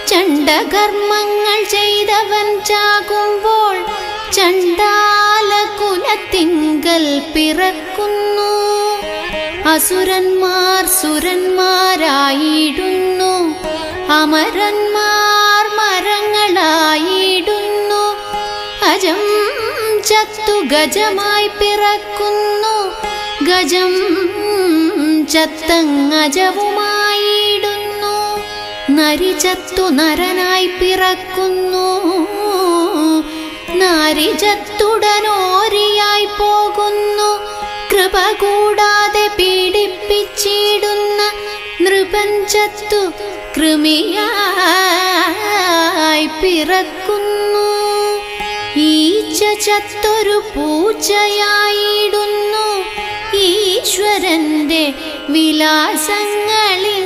ചണ്ഡകർമ്മങ്ങൾ ചെയ്തവൻ ചാകുമ്പോൾ ചണ്ഡാല കുലത്തിങ്കൽ പിറക്കുന്നു. അസുരന്മാർ സുരന്മാരായിടുന്നു, അമരന്മാർ മരങ്ങളായിടുന്നു. അജം ചത്തു ഗജമായി പിറക്കുന്നു, ഗജം ചത്തങ്ങജവുമായിടുന്നു. നരി ചത്തു നരനായി പിറക്കുന്നു, നാരി ചത്തുടനോരിയായി പോകുന്നു. കൃപ കൂടാതെ പീഡിപ്പിച്ചിടുന്ന നൃപൻ ചത്തു കൃമിയായി പിറക്കുന്നു. ഈച്ച ചത്തൊരു പൂച്ചയായിടുന്നു, ഈശ്വരന്റെ വിലാസങ്ങളിൽ